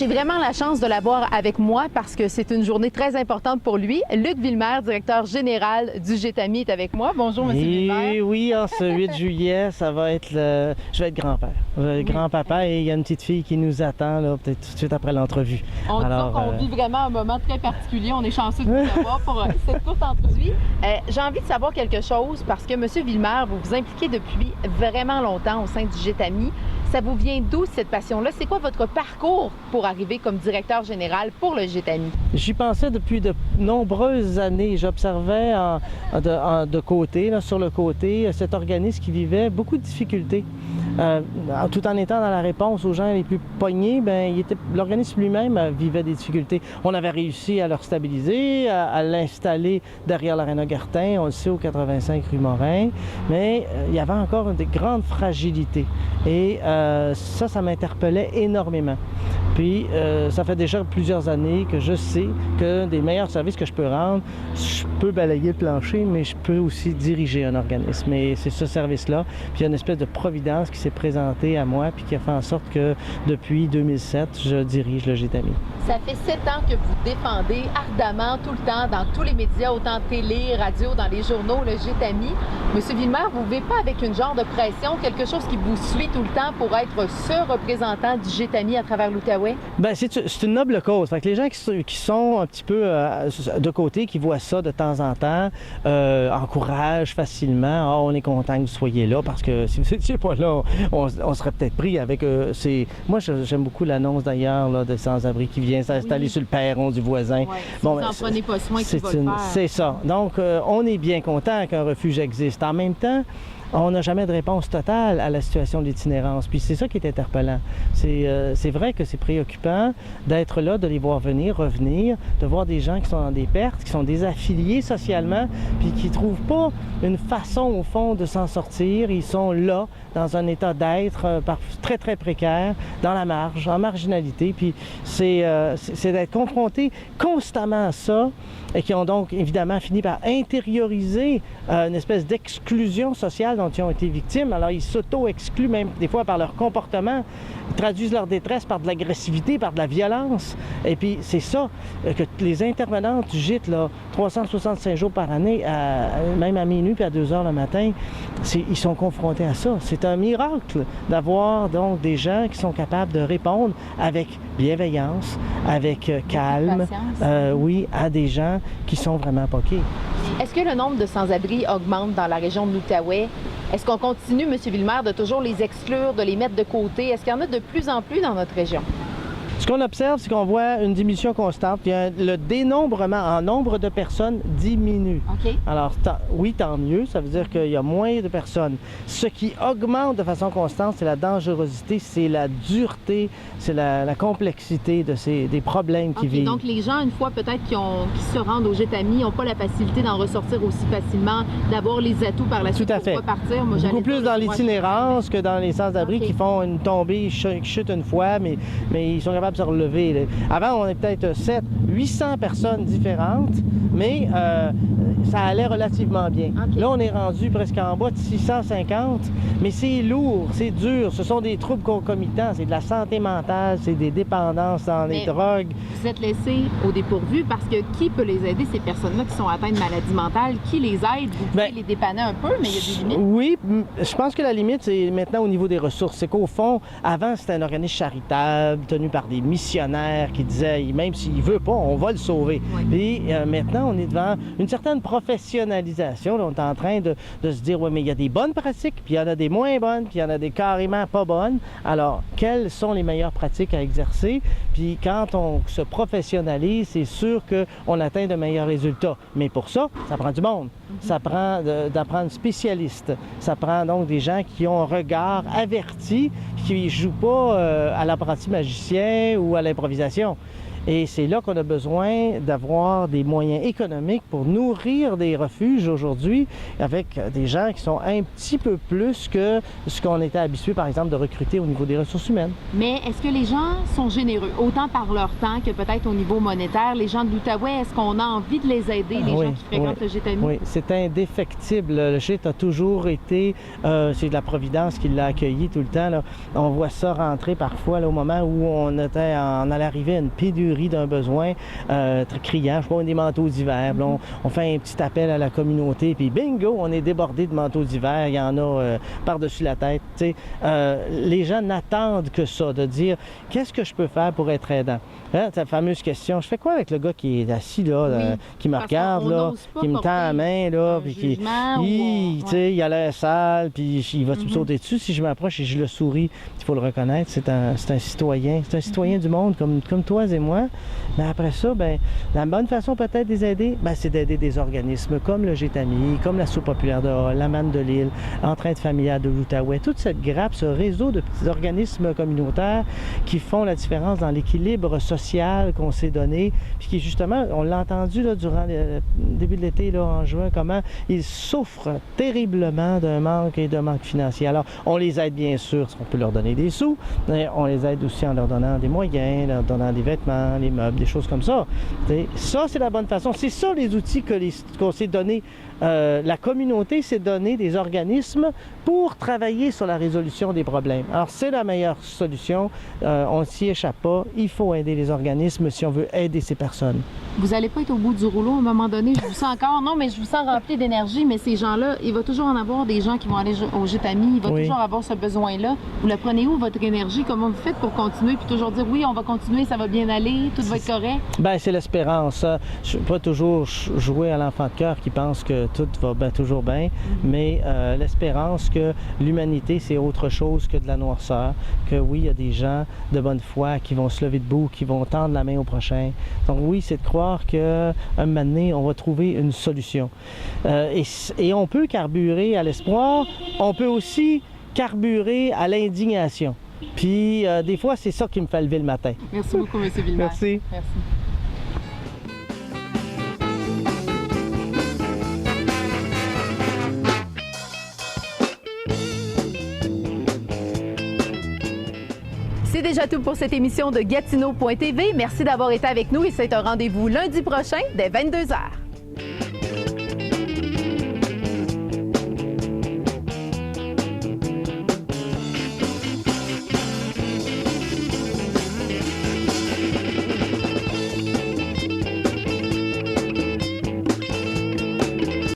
J'ai vraiment la chance de l'avoir avec moi parce que c'est une journée très importante pour lui. Luc Villemer, directeur général du GETAMI, est avec moi. Bonjour, M. Villemer. Oui, en ce 8 juillet, ça va être je vais être grand-père. Je vais être grand-papa et il y a une petite fille qui nous attend là, peut-être tout de suite après l'entrevue. Alors, on vit vraiment un moment très particulier. On est chanceux de vous avoir pour cette courte entrevue. J'ai envie de savoir quelque chose parce que, M. Villemer, vous vous impliquez depuis vraiment longtemps au sein du GETAMI. Ça vous vient d'où cette passion-là? C'est quoi votre parcours pour arriver comme directeur général pour le GETAMI? J'y pensais depuis de nombreuses années. J'observais de côté, là, sur le côté, cet organisme qui vivait beaucoup de difficultés. Tout en étant dans la réponse aux gens les plus pognés, l'organisme lui-même vivait des difficultés. On avait réussi à le stabiliser, à l'installer derrière l'Aréna Gurtin, on le sait, au 85 rue Morin, mais il y avait encore des grandes fragilités. Et ça m'interpellait énormément. Puis, ça fait déjà plusieurs années que je sais que des meilleurs services que je peux rendre, je peux balayer le plancher, mais je peux aussi diriger un organisme. Et c'est ce service-là. Puis, il y a une espèce de providence qui s'est présentée à moi, puis qui a fait en sorte que, depuis 2007, je dirige le GETAMI. Ça fait 7 ans que vous défendez ardemment, tout le temps, dans tous les médias, autant télé, radio, dans les journaux, le GETAMI. Monsieur Villemer, vous ne vivez pas avec une genre de pression, quelque chose qui vous suit tout le temps pour être ce représentant du GETAMI à travers l'Outaouais? Bien, c'est une noble cause. Fait que les gens qui sont un petit peu de côté, qui voient ça de temps en temps, encouragent facilement. Oh, on est content que vous soyez là parce que si vous n'étiez pas là, on serait peut-être pris avec Moi, j'aime beaucoup l'annonce d'ailleurs là, de sans-abri qui vient s'installer sur le perron du voisin. Ouais, si vous n'en prenez pas soin, qui va le faire. C'est ça. Donc, on est bien content qu'un refuge existe. En même temps, on n'a jamais de réponse totale à la situation de l'itinérance. Puis c'est ça qui est interpellant. C'est vrai que c'est préoccupant d'être là, de les voir venir, revenir, de voir des gens qui sont dans des pertes, qui sont désaffiliés socialement, puis qui ne trouvent pas une façon, au fond, de s'en sortir. Ils sont là, dans un état d'être très, très précaire, dans la marge, en marginalité. Puis c'est d'être confrontés constamment à ça et qui ont donc évidemment fini par intérioriser une espèce d'exclusion sociale dont ils ont été victimes. Alors ils s'auto-excluent même des fois par leur comportement. Ils traduisent leur détresse par de l'agressivité, par de la violence. Et puis c'est ça que les intervenantes du gîte, là, 365 jours par année, même à minuit puis à 2 heures le matin, ils sont confrontés à ça. C'est un miracle d'avoir donc des gens qui sont capables de répondre avec bienveillance, avec calme, oui, à des gens qui sont vraiment poqués. Est-ce que le nombre de sans-abri augmente dans la région de l'Outaouais? Est-ce qu'on continue, M. Villemer, de toujours les exclure, de les mettre de côté? Est-ce qu'il y en a de plus en plus dans notre région? Ce qu'on observe, c'est qu'on voit une diminution constante. Le dénombrement en nombre de personnes diminue. OK. Alors, oui, tant mieux. Ça veut dire qu'il y a moins de personnes. Ce qui augmente de façon constante, c'est la dangerosité, c'est la dureté, c'est la complexité des problèmes qui vivent. Donc, les gens, une fois peut-être qui se rendent au GETAMI, n'ont pas la facilité d'en ressortir aussi facilement, d'avoir les atouts par la suite pour repartir. Moi, beaucoup plus dans l'itinérance que dans les sans-abri qui font une tombée, ils chutent une fois, mais ils sont capables de se relever. Avant, on est peut-être 800 personnes différentes, mais ça allait relativement bien. Okay. Là, on est rendu presque en bas de 650, mais c'est lourd, c'est dur. Ce sont des troubles concomitants, c'est de la santé mentale, c'est des dépendances dans les drogues. Vous êtes laissé au dépourvu parce que qui peut les aider, ces personnes-là qui sont atteintes de maladies mentales? Qui les aide? Vous pouvez les dépanner un peu, mais il y a des limites. Oui, je pense que la limite, c'est maintenant au niveau des ressources. C'est qu'au fond, avant, c'était un organisme charitable, tenu par des missionnaires qui disaient, même s'il ne veut pas, on va le sauver. Oui. Et maintenant, on est devant une certaine professionnalisation. Là, on est en train de se dire, oui, mais il y a des bonnes pratiques, puis il y en a des moins bonnes, puis il y en a des carrément pas bonnes. Alors, quelles sont les meilleures pratiques à exercer? Puis quand on se professionnalise, c'est sûr qu'on atteint de meilleurs résultats. Mais pour ça, ça prend du monde. Ça prend d'apprendre spécialistes. Ça prend donc des gens qui ont un regard averti, qui ne jouent pas à l'apprenti magicien ou à l'improvisation. Et c'est là qu'on a besoin d'avoir des moyens économiques pour nourrir des refuges aujourd'hui avec des gens qui sont un petit peu plus que ce qu'on était habitué, par exemple, de recruter au niveau des ressources humaines. Mais est-ce que les gens sont généreux, autant par leur temps que peut-être au niveau monétaire? Les gens de l'Outaouais, est-ce qu'on a envie de les aider, les gens qui fréquentent le Gétami? Oui, c'est indéfectible. Le GIT a toujours été, c'est de la Providence qui l'a accueilli tout le temps, là. On voit ça rentrer parfois là, au moment où on allait arriver à une pénurie d'un besoin très criant, je sais pas, des manteaux d'hiver. On fait un petit appel à la communauté, puis bingo, on est débordé de manteaux d'hiver. Il y en a par-dessus la tête. Les gens n'attendent que ça, de dire qu'est-ce que je peux faire pour être aidant. Hein, cette fameuse question, je fais quoi avec le gars qui est assis là, qui me regarde, là, qui me tend la main, là, puis il a l'air sale, puis il va me sauter dessus. Si je m'approche et je le souris, il faut le reconnaître, c'est un citoyen. C'est un citoyen du monde comme toi et moi. Mais après ça, ben, la bonne façon peut-être de les aider, ben, c'est d'aider des organismes comme le Gétami, comme la Soupe populaire de Hall, la Manne de l'Île, Entraide familiale de l'Outaouais, toute cette grappe, ce réseau de petits organismes communautaires qui font la différence dans l'équilibre social qu'on s'est donné, puis qui justement, on l'a entendu là, durant le début de l'été, là, en juin, comment ils souffrent terriblement d'un manque financier. Alors, on les aide bien sûr, on peut leur donner des sous, mais on les aide aussi en leur donnant des moyens, leur donnant des vêtements, des meubles, des choses comme ça. Ça, c'est la bonne façon. C'est ça les outils qu'on s'est donnés. La communauté s'est donné des organismes pour travailler sur la résolution des problèmes. Alors, c'est la meilleure solution. On ne s'y échappe pas. Il faut aider les organismes si on veut aider ces personnes. Vous n'allez pas être au bout du rouleau à un moment donné. Je vous sens encore, non, mais je vous sens rempli d'énergie, mais ces gens-là, il va toujours en avoir des gens qui vont aller au Gétami. Il va toujours avoir ce besoin-là. Vous le prenez où, votre énergie? Comment vous faites pour continuer puis toujours dire oui, on va continuer, ça va bien aller, tout va être correct? Bien, c'est l'espérance. Je ne peux pas toujours jouer à l'enfant de cœur qui pense que tout va toujours bien, mais l'espérance que l'humanité, c'est autre chose que de la noirceur, que oui, il y a des gens de bonne foi qui vont se lever debout, qui vont tendre la main au prochain. Donc oui, c'est de croire qu'un moment donné, on va trouver une solution. Et on peut carburer à l'espoir, on peut aussi carburer à l'indignation. Puis des fois, c'est ça qui me fait lever le matin. Merci beaucoup, M. Villemaire. Merci. Merci. C'est déjà tout pour cette émission de Gatineau.tv. Merci d'avoir été avec nous et c'est un rendez-vous lundi prochain dès 22h.